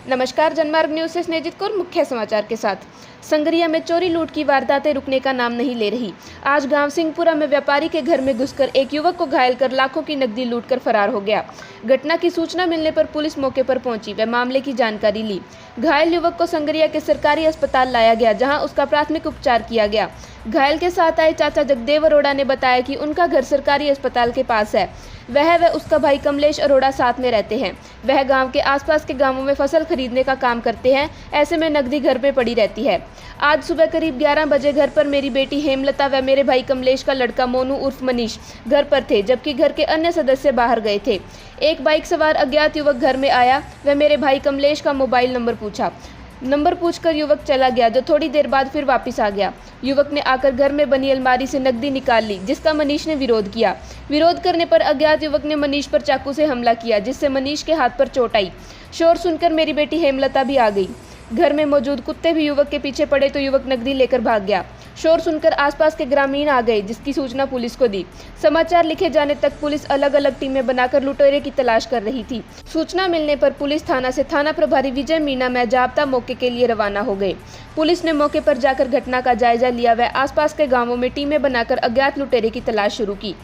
नमस्कार, जनमार्ग न्यूज से स्नेजित कौर मुख्य समाचार के साथ। संगरिया में चोरी लूट की वारदातें रुकने का नाम नहीं ले रही। आज गांव सिंहपुरा में व्यापारी के घर में घुसकर एक युवक को घायल कर लाखों की नकदी लूटकर फरार हो गया। घटना की सूचना मिलने पर पुलिस मौके पर पहुंची व मामले की जानकारी ली। घायल युवक को संगरिया के सरकारी अस्पताल लाया गया, जहां उसका प्राथमिक उपचार किया गया। घायल के साथ आए चाचा जगदेव अरोड़ा ने बताया कि उनका घर सरकारी अस्पताल के पास है। वह व उसका भाई कमलेश अरोड़ा साथ में रहते हैं। वह गांव के आसपास के गांवों में फसल खरीदने का काम करते हैं। ऐसे में नकदी घर पे पड़ी रहती है। आज सुबह करीब 11 बजे घर पर मेरी बेटी हेमलता व मेरे भाई कमलेश का लड़का मोनू उर्फ मनीष घर पर थे, जबकि घर के अन्य सदस्य बाहर गए थे। एक बाइक सवार अज्ञात युवक घर में आया व मेरे भाई कमलेश का मोबाइल नंबर पूछा। नंबर पूछकर युवक चला गया, जो थोड़ी देर बाद फिर वापस आ गया। युवक ने आकर घर में बनी अलमारी से नकदी निकाल ली, जिसका मनीष ने विरोध किया। विरोध करने पर अज्ञात युवक ने मनीष पर चाकू से हमला किया, जिससे मनीष के हाथ पर चोट आई। शोर सुनकर मेरी बेटी हेमलता भी आ गई। घर में मौजूद कुत्ते भी युवक के पीछे पड़े तो युवक नकदी लेकर भाग गया। शोर सुनकर आसपास के ग्रामीण आ गए, जिसकी सूचना पुलिस को दी। समाचार लिखे जाने तक पुलिस अलग अलग टीमें बनाकर लुटेरे की तलाश कर रही थी। सूचना मिलने पर पुलिस थाना से थाना प्रभारी विजय मीणा में जाब्ता मौके के लिए रवाना हो गए। पुलिस ने मौके पर जाकर घटना का जायजा लिया व आसपास के गाँवों में टीमें बनाकर अज्ञात लुटेरे की तलाश शुरू की।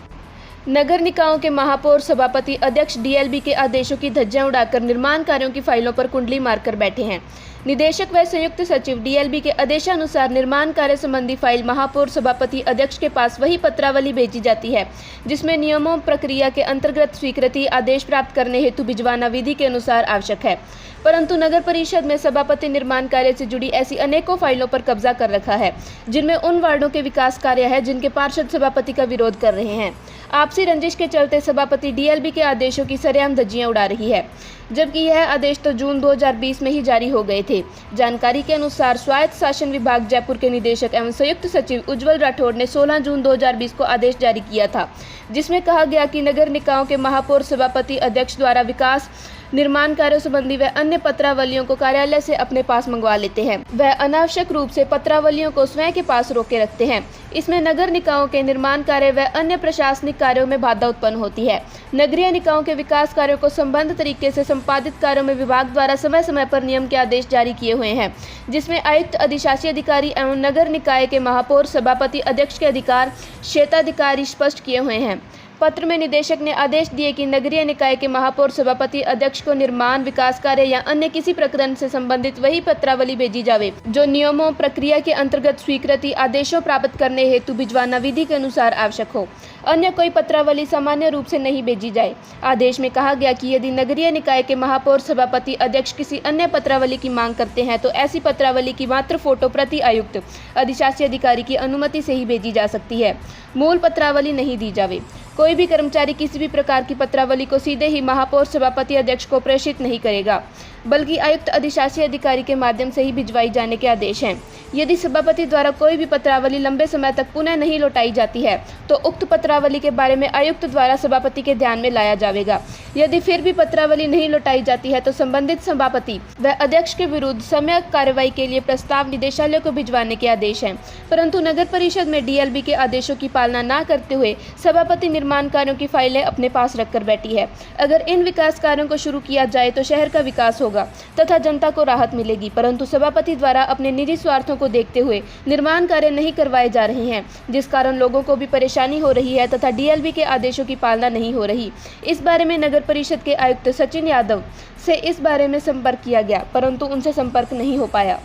नगर निकायों के महापौर सभापति अध्यक्ष डीएलबी के आदेशों की धज्जियां उड़ाकर निर्माण कार्यों की फाइलों पर कुंडली मारकर बैठे हैं। निदेशक व संयुक्त सचिव डीएलबी के आदेशानुसार निर्माण कार्य संबंधी फाइल महापौर सभापति अध्यक्ष के पास वही पत्रावली भेजी जाती है, जिसमें नियमों प्रक्रिया के अंतर्गत स्वीकृति आदेश प्राप्त करने हेतु भिजवाना विधि के अनुसार आवश्यक है। परंतु नगर परिषद में सभापति निर्माण कार्य से जुड़ी ऐसी अनेकों फाइलों पर कब्जा कर रखा है, जिनमें उन वार्डों के विकास कार्य है जिनके पार्षद सभापति का विरोध कर रहे हैं। आपसी रंजिश के चलते सभापति डीएलबी के आदेशों की सरेआम धज्जियां उड़ा रही है, जबकि यह आदेश तो जून 2020 में ही जारी हो गए थे। जानकारी के अनुसार स्वायत्त शासन विभाग जयपुर के निदेशक एवं संयुक्त सचिव उज्जवल राठौड़ ने 16 जून 2020 को आदेश जारी किया था, जिसमें कहा गया कि नगर निकायों के महापौर सभापति अध्यक्ष द्वारा विकास निर्माण कार्यों संबंधी व अन्य पत्रावलियों को कार्यालय से अपने पास मंगवा लेते हैं। वह अनावश्यक रूप से पत्रावलियों को स्वयं के पास रोके रखते हैं। इसमें नगर निकायों के निर्माण कार्य व अन्य प्रशासनिक कार्यों में बाधा उत्पन्न होती है। नगरीय निकायों के विकास कार्यों को संबद्ध तरीके से संपादित कार्यों में विभाग द्वारा समय समय पर नियम के आदेश जारी किए हुए हैं, जिसमें आयुक्त, अधिशासी अधिकारी एवं नगर निकाय के महापौर सभापति अध्यक्ष के अधिकार क्षेत्राधिकारी स्पष्ट किए हुए हैं। पत्र में निदेशक ने आदेश दिए कि नगरीय निकाय के महापौर सभापति अध्यक्ष को निर्माण विकास कार्य या अन्य किसी प्रकरण से संबंधित वही पत्रावली भेजी जावे जो नियमों प्रक्रिया के अंतर्गत स्वीकृति आदेशों प्राप्त करने हेतु भिजवाना विधि के अनुसार आवश्यक हो। अन्य कोई पत्रावली सामान्य रूप से नहीं भेजी जाए। आदेश में कहा गया कि यदि नगरीय निकाय के महापौर सभापति अध्यक्ष किसी अन्य पत्रावली की मांग करते हैं तो ऐसी पत्रावली की मात्र फोटो प्रति आयुक्त, अधिशासी अधिकारी की अनुमति से ही भेजी जा सकती है। मूल पत्रावली नहीं दी जावे। कोई भी कर्मचारी किसी भी प्रकार की पत्रावली को सीधे ही महापौर सभापति अध्यक्ष को प्रेषित नहीं करेगा, बल्कि आयुक्त, अधिशासी अधिकारी के माध्यम से ही भिजवाई जाने के आदेश हैं। यदि सभापति द्वारा कोई भी पत्रावली लंबे समय तक पुनः नहीं लौटाई जाती है तो उक्त पत्रावली के बारे में आयुक्त द्वारा सभापति के ध्यान में लाया जाएगा। यदि फिर भी पत्रावली नहीं लौटाई जाती है तो संबंधित सभापति व अध्यक्ष के विरुद्ध सम्यक कार्रवाई के लिए प्रस्ताव निदेशालय को भिजवाने के आदेश हैं। परंतु नगर परिषद में डीएलबी के आदेशों की पालना न करते हुए सभापति निर्माण कार्यों की फाइलें अपने पास रखकर बैठी है। अगर इन विकास कार्यों को शुरू किया जाए तो शहर का विकास होगा तथा जनता को राहत मिलेगी, परंतु सभापति द्वारा अपने निजी स्वार्थों को देखते हुए निर्माण कार्य नहीं करवाए जा रहे हैं, जिस कारण लोगों को भी परेशानी हो रही है तथा डीएलबी के आदेशों की पालना नहीं हो रही। इस बारे में नगर परिषद के आयुक्त सचिन यादव से इस बारे में संपर्क किया गया, परंतु उनसे संपर्क नहीं हो पाया।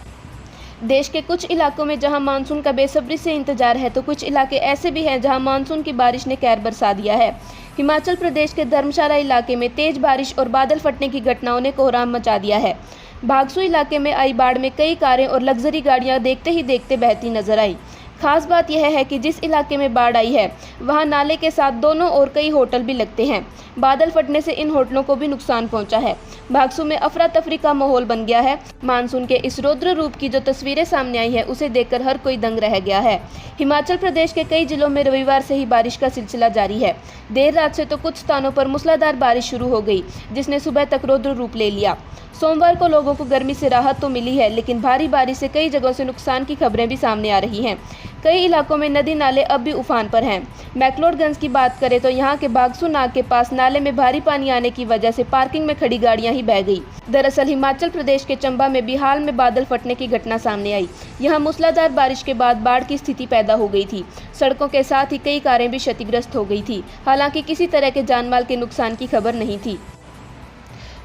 देश के कुछ इलाकों में जहां मानसून का बेसब्री से इंतजार है तो कुछ इलाके ऐसे भी हैं जहां मानसून की बारिश ने कहर बरसा दिया है। हिमाचल प्रदेश के धर्मशाला इलाके में तेज बारिश और बादल फटने की घटनाओं ने कोहराम मचा दिया है। भागसू इलाके में आई बाढ़ में कई कारें और लग्जरी गाड़ियां देखते ही देखते बहती नजर आई। खास बात यह है कि जिस इलाके में बाढ़ आई है वहां नाले के साथ दोनों ओर कई होटल भी लगते हैं। बादल फटने से इन होटलों को भी नुकसान पहुंचा है। भागसू में अफरा तफरी का माहौल बन गया है। मानसून के इस रौद्र रूप की जो तस्वीरें सामने आई है उसे देखकर हर कोई दंग रह गया है। हिमाचल प्रदेश के कई जिलों में रविवार से ही बारिश का सिलसिला जारी है। देर रात से तो कुछ स्थानों पर मूसलाधार बारिश शुरू हो गई, जिसने सुबह तक रौद्र रूप ले लिया। सोमवार को लोगों को गर्मी से राहत तो मिली है, लेकिन भारी बारिश से कई जगहों से नुकसान की खबरें भी सामने आ रही हैं। कई इलाकों में नदी नाले अब भी उफान पर हैं। मैक्लोडगंज की बात करें तो यहाँ के बागसू नाग के पास नाले में भारी पानी आने की वजह से पार्किंग में खड़ी गाड़ियां ही बह गई। दरअसल हिमाचल प्रदेश के चंबा में भी हाल में बादल फटने की घटना सामने आई। यहाँ मूसलाधार बारिश के बाद बाढ़ की स्थिति पैदा हो गई थी। सड़कों के साथ ही कई कारें भी क्षतिग्रस्त हो गई थी। हालांकि किसी तरह के जानमाल के नुकसान की खबर नहीं थी।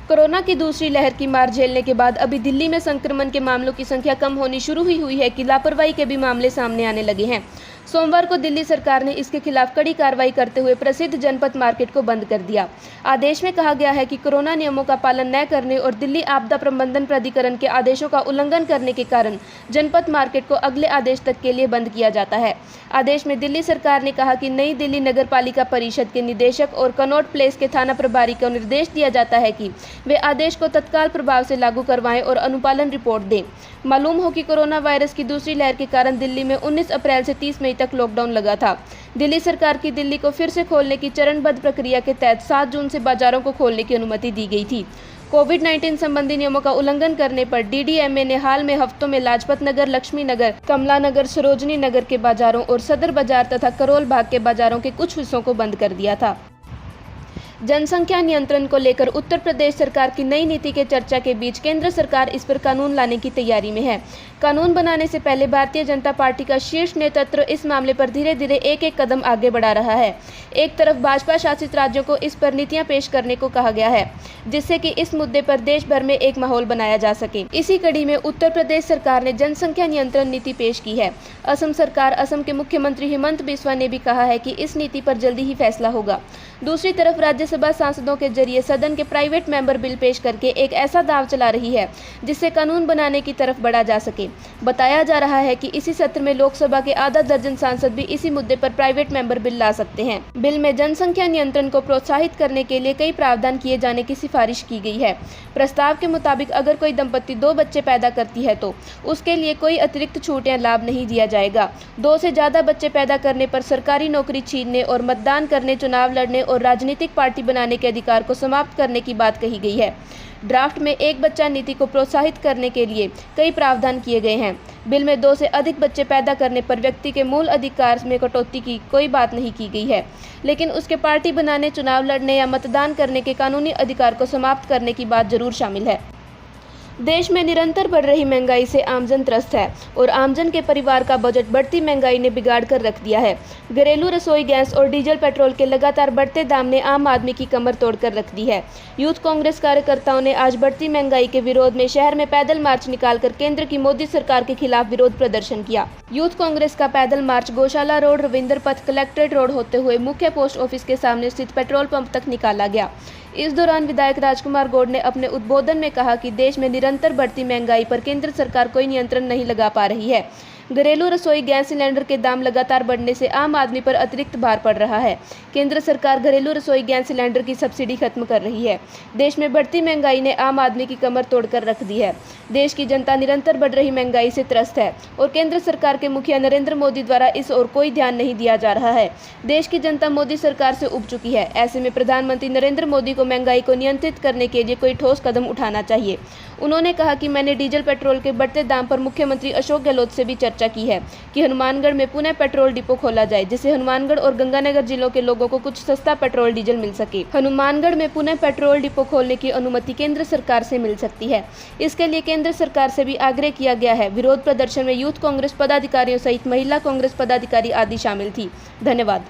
कोरोना की दूसरी लहर की मार झेलने के बाद अभी दिल्ली में संक्रमण के मामलों की संख्या कम होनी शुरू हुई है कि लापरवाही के भी मामले सामने आने लगे हैं। सोमवार को दिल्ली सरकार ने इसके खिलाफ कड़ी कार्रवाई करते हुए प्रसिद्ध जनपथ मार्केट को बंद कर दिया। आदेश में कहा गया है कि कोरोना नियमों का पालन न करने और दिल्ली आपदा प्रबंधन प्राधिकरण के आदेशों का उल्लंघन करने के कारण जनपथ मार्केट को अगले आदेश तक के लिए बंद किया जाता है। आदेश में दिल्ली सरकार ने कहा कि नई दिल्ली नगर पालिका परिषद के निदेशक और कनॉट प्लेस के थाना प्रभारी को निर्देश दिया जाता है कि वे आदेश को तत्काल प्रभाव से लागू करवाएं और अनुपालन रिपोर्ट दें। मालूम हो कि कोरोना वायरस की दूसरी लहर के कारण दिल्ली में 19 अप्रैल से 30 मई तक लॉकडाउन लगा था। दिल्ली सरकार की दिल्ली को फिर से खोलने की चरणबद्ध प्रक्रिया के तहत 7 जून से बाजारों को खोलने की अनुमति दी गई थी। कोविड-19 संबंधी नियमों का उल्लंघन करने पर डीडीएमए ने हाल में हफ्तों में लाजपत नगर, लक्ष्मी नगर, कमला नगर, सरोजनी नगर के बाजारों और सदर बाजार तथा करोल बाग के बाजारों के कुछ हिस्सों को बंद कर दिया था। जनसंख्या नियंत्रण को लेकर उत्तर प्रदेश सरकार की नई नीति के चर्चा के बीच केंद्र सरकार इस पर कानून लाने की तैयारी में है। कानून बनाने से पहले भारतीय जनता पार्टी का शीर्ष नेतृत्व इस मामले पर धीरे धीरे एक कदम आगे बढ़ा रहा है। एक तरफ भाजपा शासित राज्यों को इस पर नीतियां पेश करने को कहा गया है, जिससे कि इस मुद्दे पर देश भर में एक माहौल बनाया जा सके। इसी कड़ी में उत्तर प्रदेश सरकार ने जनसंख्या नियंत्रण नीति पेश की है। असम सरकार, असम के मुख्यमंत्री हिमंत बिस्वा ने भी कहा है कि इस नीति पर जल्दी ही फैसला होगा। दूसरी तरफ राज्यसभा सांसदों के जरिए सदन के प्राइवेट मेंबर बिल पेश करके एक ऐसा दांव चला रही है जिससे कानून बनाने की तरफ बढ़ा जा सके। बताया जा रहा है कि इसी सत्र में लोकसभा के आधा दर्जन सांसद भी इसी मुद्दे पर प्राइवेट मेंबर बिल ला सकते हैं। बिल में जनसंख्या नियंत्रण को प्रोत्साहित करने के लिए कई प्रावधान किए जाने की सिफारिश की गई है। प्रस्ताव के मुताबिक अगर कोई दंपत्ति 2 बच्चे पैदा करती है तो उसके लिए कोई अतिरिक्त छूट या लाभ नहीं दिया जाएगा। 2 से ज्यादा बच्चे पैदा करने पर सरकारी नौकरी छीनने और मतदान करने, चुनाव लड़ने और राजनीतिक पार्टी बनाने के अधिकार को समाप्त करने की बात कही गई है। ड्राफ्ट में एक बच्चा नीति को प्रोत्साहित करने के लिए कई प्रावधान किए गए हैं। बिल में 2 से अधिक बच्चे पैदा करने पर व्यक्ति के मूल अधिकार में कटौती की कोई बात नहीं की गई है, लेकिन उसके पार्टी बनाने, चुनाव लड़ने या मतदान करने के कानूनी अधिकार को समाप्त करने की बात जरूर शामिल है। देश में निरंतर बढ़ रही महंगाई से आमजन त्रस्त है और आमजन के परिवार का बजट बढ़ती महंगाई ने बिगाड़ कर रख दिया है। घरेलू रसोई गैस और डीजल पेट्रोल के लगातार बढ़ते दाम ने आम आदमी की कमर तोड़कर रख दी है। यूथ कांग्रेस कार्यकर्ताओं ने आज बढ़ती महंगाई के विरोध में शहर में पैदल मार्च निकालकर केंद्र की मोदी सरकार के खिलाफ विरोध प्रदर्शन किया। यूथ कांग्रेस का पैदल मार्च गौशाला रोड, रविंद्र पथ, कलेक्ट्रेट रोड होते हुए मुख्य पोस्ट ऑफिस के सामने स्थित पेट्रोल पंप तक निकाला गया। इस दौरान विधायक राजकुमार गौड़ ने अपने उद्बोधन में कहा कि देश में निरंतर बढ़ती महंगाई पर केंद्र सरकार कोई नियंत्रण नहीं लगा पा रही है। घरेलू रसोई गैस सिलेंडर के दाम लगातार बढ़ने से आम आदमी पर अतिरिक्त भार पड़ रहा है। केंद्र सरकार घरेलू रसोई गैस सिलेंडर की सब्सिडी खत्म कर रही है। देश में बढ़ती महंगाई ने आम आदमी की कमर तोड़कर रख दी है। देश की जनता निरंतर बढ़ रही महंगाई से त्रस्त है और केंद्र सरकार के मुखिया नरेंद्र मोदी द्वारा इस ओर कोई ध्यान नहीं दिया जा रहा है। देश की जनता मोदी सरकार से उब चुकी है। ऐसे में प्रधानमंत्री नरेंद्र मोदी को महंगाई को नियंत्रित करने के लिए कोई ठोस कदम उठाना चाहिए। उन्होंने कहा कि मैंने डीजल पेट्रोल के बढ़ते दाम पर मुख्यमंत्री अशोक गहलोत से भी चर्चा की है कि हनुमानगढ़ में पुनः पेट्रोल डिपो खोला जाए, जिससे हनुमानगढ़ और गंगानगर जिलों के लोगों को कुछ सस्ता पेट्रोल डीजल मिल सके। हनुमानगढ़ में पुनः पेट्रोल डिपो खोलने की अनुमति केंद्र सरकार से मिल सकती है। इसके लिए केंद्र सरकार से भी आग्रह किया गया है। विरोध प्रदर्शन में यूथ कांग्रेस पदाधिकारियों सहित महिला कांग्रेस पदाधिकारी आदि शामिल थी। धन्यवाद।